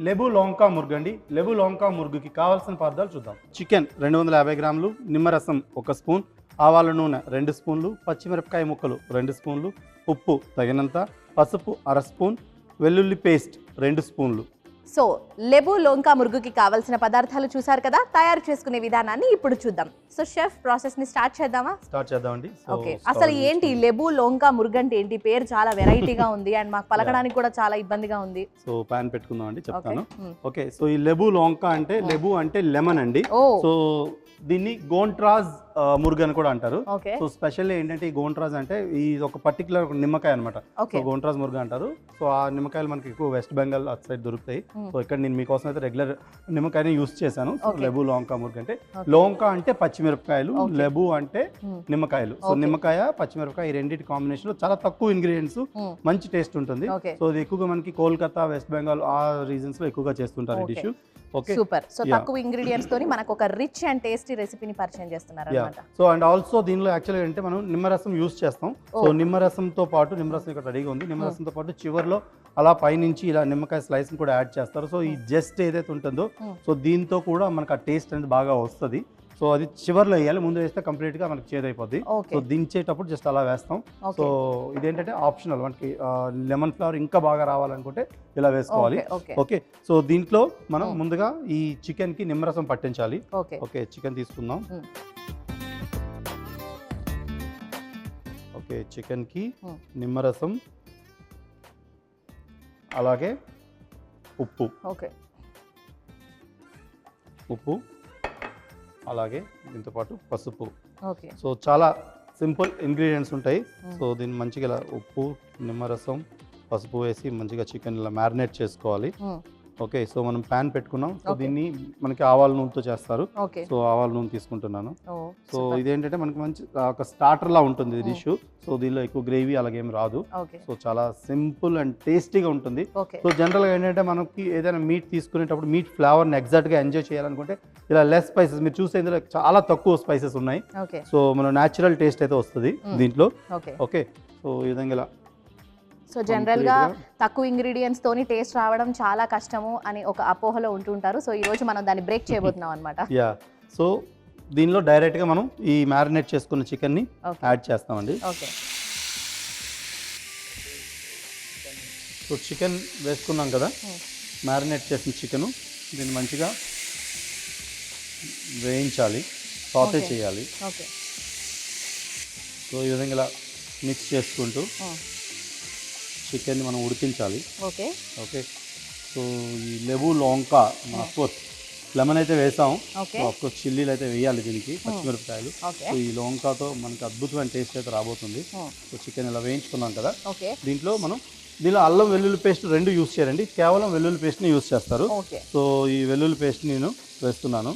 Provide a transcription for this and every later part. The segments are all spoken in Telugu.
లెబు లోంకా ముర్గ్ అండి. లెబు లోంకా ముర్గుకి కావాల్సిన పదార్థాలు చూద్దాం. చికెన్ 250 గ్రాములు, నిమ్మరసం 1 స్పూన్, ఆవాల నూనె 2 స్పూన్లు, పచ్చిమిరపకాయ ముక్కలు 2 స్పూన్లు, ఉప్పు తగినంత, పసుపు 1/2 స్పూన్, వెల్లుల్లి పేస్ట్ 2 స్పూన్లు. సో లెబు లోంకా మురుగుకి కావాల్సిన పదార్థాలు చూసారు కదా. తయారు చేసుకునే విధానాన్ని ఇప్పుడు చూద్దాం. సో షెఫ్ ప్రాసెస్ ని స్టార్ట్ చేద్దామా? స్టార్ట్ చేద్దామండి. ఓకే, అసలు ఏంటి లెబు లోంకా మురుగు అంటే ఏంటి? పేరు చాలా వెరైటీగా ఉంది అండ్ మాకు పలకడానికి కూడా చాలా ఇబ్బందిగా ఉంది. సో పాన్ పెట్టుకుందాం అండి, చెప్తాను. ఓకే, సో ఈ లెబు లోంకా అంటే లెబు అంటే లెమన్ అండి. సో దీన్ని గోంట్రాజ్ మురుగు అని కూడా అంటారు. సో స్పెషల్ ఏంటంటే ఈ గోంట్రాజ్ అంటే ఈ ఒక పర్టికులర్ నిమ్మకాయ అనమాట. సో గోంట్రాజ్ మురుగు అంటారు. సో ఆ నిమ్మకాయలు మనకి ఎక్కువ వెస్ట్ బెంగాల్ అటు సైడ్ దొరుకుతాయి. సో ఇక్కడ నేను మీకోసం అయితే రెగ్యులర్ నిమ్మకాయని యూస్ చేశాను. లెబు లోంకా మురుగు అంటే, లోంకా అంటే పచ్చిమిరపకాయలు, లెబు అంటే నిమ్మకాయలు. సో నిమ్మకాయ పచ్చిమిరపకాయ ఈ రెండింటి కాంబినేషన్ లో చాలా తక్కువ ఇంగ్రీడియంట్స్, మంచి టేస్ట్ ఉంటుంది. సో ఇది ఎక్కువగా మనకి కోల్కతా, వెస్ట్ బెంగాల్ ఆ రీజన్స్ లో ఎక్కువగా చేస్తుంటారు ఈ డిష్. Okay, super. సో తక్కువ ఇంగ్రీడియంట్స్ తోని మనకు ఒక రిచ్ అండ్ టేస్టీ రెసిపీని పరిచయం చేస్తున్నారు అన్నమాట. సో అండ్ ఆల్సో దీనిలో యాక్చువల్గా అంటే మనం నిమ్మరసం యూస్ చేస్తాం. సో నిమ్మరసంతో పాటు, నిమ్మరసం ఇక్కడ రెడీగా ఉంది, నిమ్మరసంతో పాటు చివర్లో అలా పైనుంచి ఇలా నిమ్మకాయ స్లైస్ కూడా యాడ్ చేస్తారు. సో ఈ జస్ట్ ఏదైతే ఉంటుందో సో దీంతో కూడా మనకు ఆ టేస్ట్ అనేది బాగా వస్తుంది. సో అది చివర్లో వేయాలి, ముందు వేస్తే కంప్లీట్ గా మనకి చేదైపోద్ది. సో దించేటప్పుడు జస్ట్ అలా వేస్తాం. సో ఇదేంటంటే ఆప్షనల్, మనకి లెమన్ ఫ్లేవర్ ఇంకా బాగా రావాలనుకుంటే ఇలా వేసుకోవాలి. ఓకే, సో దీంట్లో మనం ముందుగా ఈ చికెన్ కి నిమ్మరసం పట్టించాలి. ఓకే, చికెన్ తీసుకుందాం. ఓకే, చికెన్ కి నిమ్మరసం, అలాగే ఉప్పు, ఉప్పు అలాగే దీంతో పాటు పసుపు. సో చాలా సింపుల్ ఇంగ్రీడియంట్స్ ఉంటాయి. సో దీన్ని మంచిగా ఇలా ఉప్పు, నిమ్మరసం, పసుపు వేసి మంచిగా చికెన్ ఇలా మ్యారినేట్ చేసుకోవాలి. ఓకే, సో మనం ప్యాన్ పెట్టుకున్నాం. సో దీన్ని మనకి ఆవాల నూనెతో చేస్తారు. సో ఆవాల నూనె తీసుకుంటున్నాను. సో ఇదేంటంటే మనకి మంచి ఒక స్టార్టర్ లా ఉంటుంది డిష్. సో దీనిలో ఎక్కువ గ్రేవీ అలాగేం రాదు. సో చాలా సింపుల్ అండ్ టేస్టీగా ఉంటుంది. సో జనరల్ గా ఏంటంటే మనకి ఏదైనా మీట్ తీసుకునేటప్పుడు మీట్ ఫ్లేవర్ ని ఎగ్జాక్ట్ గా ఎంజాయ్ చేయాలనుకుంటే ఇలా లెస్ స్పైసెస్, మీరు చూస్తే ఇందులో చాలా తక్కువ స్పైసెస్ ఉన్నాయి. సో మన న్యాచురల్ టేస్ట్ అయితే వస్తుంది దీంట్లో. ఓకే, సో ఈ విధంగా ఇలా. సో జనరల్గా తక్కువ ఇంగ్రీడియంట్స్ తోని టేస్ట్ రావడం చాలా కష్టము అని ఒక అపోహలో ఉంటుంటారు. సో ఈ రోజు మనం దాన్ని బ్రేక్ చేయబోతున్నాం అనమాట. సో దీనిలో డైరెక్ట్గా మనం ఈ మ్యారినేట్ చేసుకున్న చికెన్ని యాడ్ చేస్తామండి. సో చికెన్ వేసుకున్నాం కదా, మ్యారినేట్ చేసిన చికెను దీన్ని మంచిగా వేయించాలి, సాటే చేయాలి. సో ఈ విధంగా ఇలా మిక్స్ చేసుకుంటూ చికెన్ని మనం ఉడికించాలి. ఓకే, సో ఈ లెబు లోంకా అఫ్కోర్స్ లెమన్ అయితే వేసాం. అఫ్కోర్స్ చిల్లీలు అయితే వేయాలి దీనికి, పచ్చిమిరపకాయలు. సో ఈ లోంకాతో మనకి అద్భుతమైన టేస్ట్ అయితే రాబోతుంది. సో చికెన్ ఇలా వేయించుకున్నాం కదా, దీంట్లో అల్లం వెల్లుల్లి పేస్ట్ 2 యూస్ చేయండి, కేవలం వెల్లుల్లి పేస్ట్ని యూస్ చేస్తారు. సో ఈ వెల్లుల్లి పేస్ట్ నేను వేస్తున్నాను.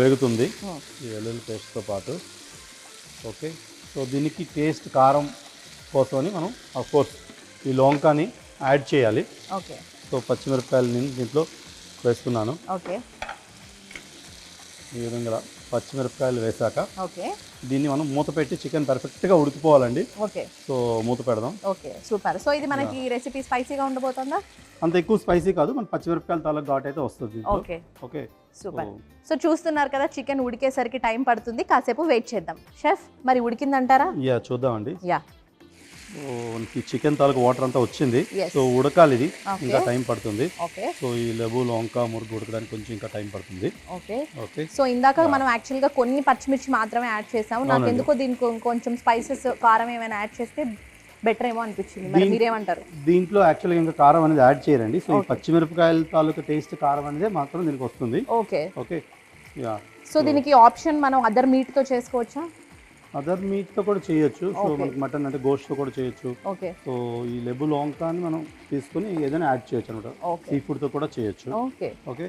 వేగుతుంది ఈ వెల్లుల్లి పేస్ట్తో పాటు. ఓకే, సో దీనికి టేస్ట్ కారం కోసమని మనం అఫ్కోర్స్ ఈ లోంకాని యాడ్ చేయాలి. సో పచ్చిమిరపకాయలు నేను దీంట్లో వేస్తున్నాను. ఈ విధంగా పచ్చిమిరపకాయలు వేసాక దీన్ని మనం మూత పెట్టి చికెన్ పర్ఫెక్ట్గా ఉడికిపోవాలండి. సో మూత పెడదాం. సూపర్. సో ఇది మనకి రెసిపీ స్పైసీగా ఉండబోతుందా? అంత ఎక్కువ స్పైసీ కాదు, మన పచ్చిమిరపకాయల తాలూకు ఘాట్ అయితే వస్తుంది. Okay, super. సో చూస్తున్నారు కదా, చికెన్ ఉడికేసరికి టైం పడుతుంది, కాసేపు వెయిట్ చేద్దాం. షెఫ్ మరి ఉడికిందంటారా? చూద్దామండి. చికెన్ తాలూకు వాటర్ అంతా వచ్చింది. సో ఉడకాలి, ఇది ఇంకా టైం పడుతుంది. సో ఈ లెబు లోంకా మురుగు ఉడకడానికి కొంచెం ఇంకా టైం పడుతుంది. ఓకే, సో ఇందాక మనం యాక్చువల్ గా కొన్ని పచ్చిమిర్చి మాత్రమే యాడ్ చేసాము. నాకు ఎందుకో దీనికి కొంచెం స్పైసెస్, కారం ఏమైనా యాడ్ చేస్తే బెటర్ ఏమో అనిపించింది. మరి మీరేమంటారు? దీంట్లో యాక్చువల్గా ఇంకా కారం అనేది యాడ్ చేయరండి. సో ఈ పచ్చిమిరపకాయల తాలూకు టేస్ట్ కారం అనేది మాత్రం దీనికి వస్తుంది. ఓకే, సో దీనికి ఆప్షన్ మనం అదర్ మీట్ తో చేసుకోవచ్చా? అదర్ మీట్ తో కూడా చేయొచ్చు. సో మనకి మటన్ అంటే గోస్ట్ తో కూడా చేయొచ్చు. సో ఈ లెబు లోంకాని మనం తీసుకుని ఏదైనా యాడ్ చేయొచ్చు అనమాట. సీ ఫుడ్ తో కూడా చేయొచ్చు. ఓకే,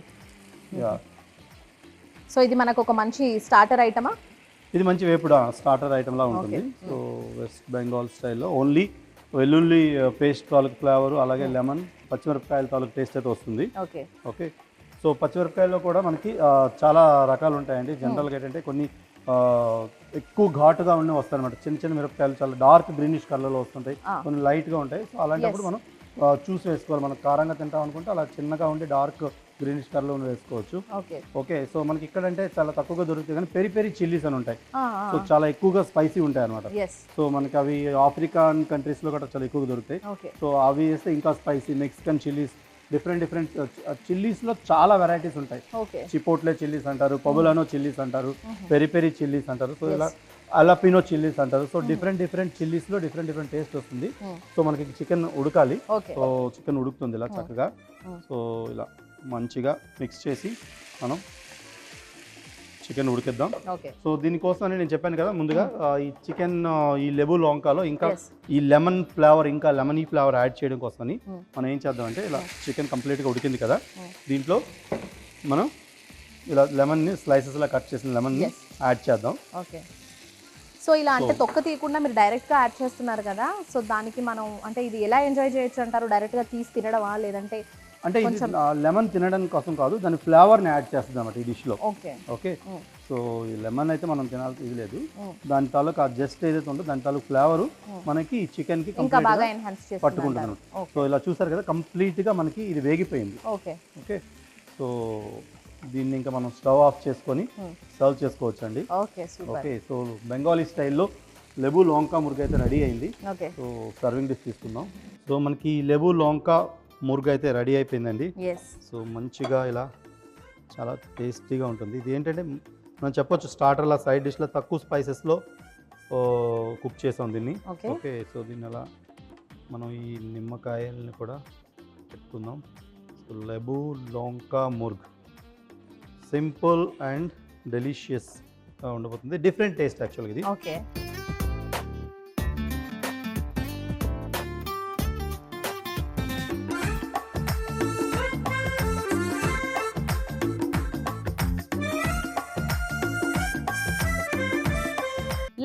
సో ఇది మనకు ఒక మంచి స్టార్టర్ ఐటమా? ఇది మంచి వేపుడు స్టార్టర్ ఐటమ్ లా ఉంటుంది. సో వెస్ట్ బెంగాల్ స్టైల్లో ఓన్లీ వెల్లుల్లి పేస్ట్ తాలూకు ఫ్లేవర్, అలాగే లెమన్, పచ్చిమిరపకాయల తాలూకు టేస్ట్ అయితే వస్తుంది. ఓకే, సో పచ్చిమిరపకాయల్లో కూడా మనకి చాలా రకాలు ఉంటాయండి. జనరల్గా ఏంటంటే కొన్ని ఎక్కువ ఘాటుగా ఉండి వస్తాయి అనమాట. చిన్న చిన్న మిరపకాయలు చాలా డార్క్ గ్రీనిష్ కలర్లో వస్తుంటాయి, కొన్ని లైట్గా ఉంటాయి. సో అలాంటప్పుడు మనం చూసి వేసుకోవాలి. మనం కారంగా తింటాం అనుకుంటే అలా చిన్నగా ఉండి డార్క్ గ్రీనిష్ కలర్లో వేసుకోవచ్చు. ఓకే, సో మనకి ఇక్కడ అంటే చాలా తక్కువగా దొరుకుతాయి కానీ పెరి పెరి చిల్లీస్ అని ఉంటాయి. సో చాలా ఎక్కువగా స్పైసీ ఉంటాయి అనమాట. సో మనకి అవి ఆఫ్రికన్ కంట్రీస్లో కూడా చాలా ఎక్కువగా దొరుకుతాయి. సో అవి వేస్తే ఇంకా స్పైసీ. మెక్సికన్ చిల్లీస్, డిఫరెంట్ చిల్లీస్లో చాలా వెరైటీస్ ఉంటాయి. చిపోట్లే చిల్లీస్ అంటారు, పబులానో చిల్లీస్ అంటారు, పెరి పెరి చిల్లీస్ అంటారు, సో ఇలా అలపినో చిల్లీస్ అంటారు. సో డిఫరెంట్ చిల్లీస్లో డిఫరెంట్ టేస్ట్ వస్తుంది. సో మనకి చికెన్ ఉడకాలి. సో చికెన్ ఉడుకుతుంది ఇలా చక్కగా. సో ఇలా మంచిగా మిక్స్ చేసి మనం చికెన్ ఉడికిద్దాం. సో దీనికోసం నేను చెప్పాను కదా ముందుగా, ఈ చికెన్ ఈ లెబు లోంకాలో ఇంకా ఈ లెమన్ ఫ్లేవర్, ఇంకా లెమనీ ఫ్లేవర్ యాడ్ చేయడం కోసమని మనం ఏం చేద్దాం అంటే, ఇలా చికెన్ కంప్లీట్గా ఉడికింది కదా, దీంట్లో మనం ఇలా లెమన్ని స్లైసెస్లా కట్ చేసిన లెమన్ని యాడ్ చేద్దాం. సో ఇలా అంటే తొక్క తీయకుండా మీరు డైరెక్ట్గా యాడ్ చేస్తున్నారు కదా, సో దానికి మనం అంటే ఇది ఎలా ఎంజాయ్ చేయొచ్చు అంటారు? డైరెక్ట్గా తీసి తినడమా, లేదంటే అంటే ఇది లెమన్ తినడం కోసం కాదు, దాని ఫ్లేవర్ని యాడ్ చేస్తుంది అన్నమాట ఈ డిష్లో. ఓకే, సో ఈ లెమన్ అయితే మనం తినాల్సి ఇది లేదు, దాని తాలూకు ఆ జస్ట్ ఏదైతే ఉందో దాని తాలూకు ఫ్లేవర్ మనకి చికెన్కి పట్టుకుంటుంది. సో ఇలా చూసారు కదా, కంప్లీట్గా మనకి ఇది వేగిపోయింది. ఓకే, సో దీన్ని ఇంకా మనం స్టవ్ ఆఫ్ చేసుకొని సర్వ్ చేసుకోవచ్చు అండి. ఓకే, సో బెంగాలీ స్టైల్లో లెబు లోంకా మురుగు అయితే రెడీ అయింది. సో సర్వింగ్ డిష్ తీసుకుందాం. సో మనకి లెబు లోంకా మురుగు అయితే రెడీ అయిపోయిందండి. సో మంచిగా ఇలా చాలా టేస్టీగా ఉంటుంది. ఇది ఏంటంటే మనం చెప్పొచ్చు స్టార్టర్లా, సైడ్ డిష్లో తక్కువ స్పైసెస్లో కుక్ చేసాం దీన్ని. ఓకే, సో దీన్ని అలా మనం ఈ నిమ్మకాయల్ని కూడా పెట్టుకుందాం. సో లెబు లోంకా మురుగ్ సింపుల్ అండ్ డెలిషియస్గా ఉండబోతుంది. డిఫరెంట్ టేస్ట్ యాక్చువల్గా ఇది. ఓకే,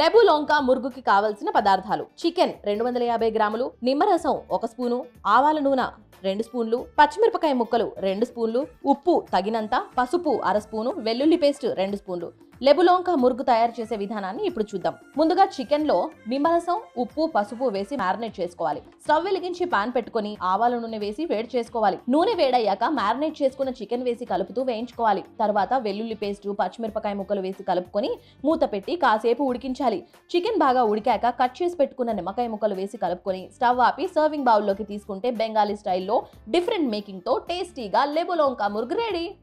లెబు లోంకా మురుగుకి కావలసిన పదార్థాలు: చికెన్ 250 గ్రాములు, నిమ్మరసం 1 స్పూను, ఆవాల నూనె 2 స్పూన్లు, పచ్చిమిరపకాయ ముక్కలు 2 స్పూన్లు, ఉప్పు తగినంత, పసుపు 1/2 స్పూను, వెల్లుల్లి పేస్ట్ 2 స్పూన్లు. లెబు లోంకా మురుగు తయారు చేసే విధానాన్ని ఇప్పుడు చూద్దాం. ముందుగా చికెన్ లో నిమ్మరసం, ఉప్పు, పసుపు వేసి మ్యారినేట్ చేసుకోవాలి. స్టవ్ వెలిగించి పాన్ పెట్టుకొని ఆవాల నూనె వేసి వేడి చేసుకోవాలి. నూనె వేడయ్యాక మ్యారినేట్ చేసుకున్న చికెన్ వేసి కలుపుతూ వేయించుకోవాలి. తర్వాత వెల్లుల్లి పేస్ట్, పచ్చిమిరపకాయ ముక్కలు వేసి కలుపుకొని మూత పెట్టి కాసేపు ఉడికించాలి. చికెన్ బాగా ఉడికాక కట్ చేసి పెట్టుకున్న నిమ్మకాయ ముక్కలు వేసి కలుపుకొని స్టవ్ ఆపి సర్వింగ్ బౌల్లోకి తీసుకుంటే బెంగాలీ స్టైల్లో డిఫరెంట్ మేకింగ్ తో టేస్టీగా లెబు లోంకా మురుగు రెడీ.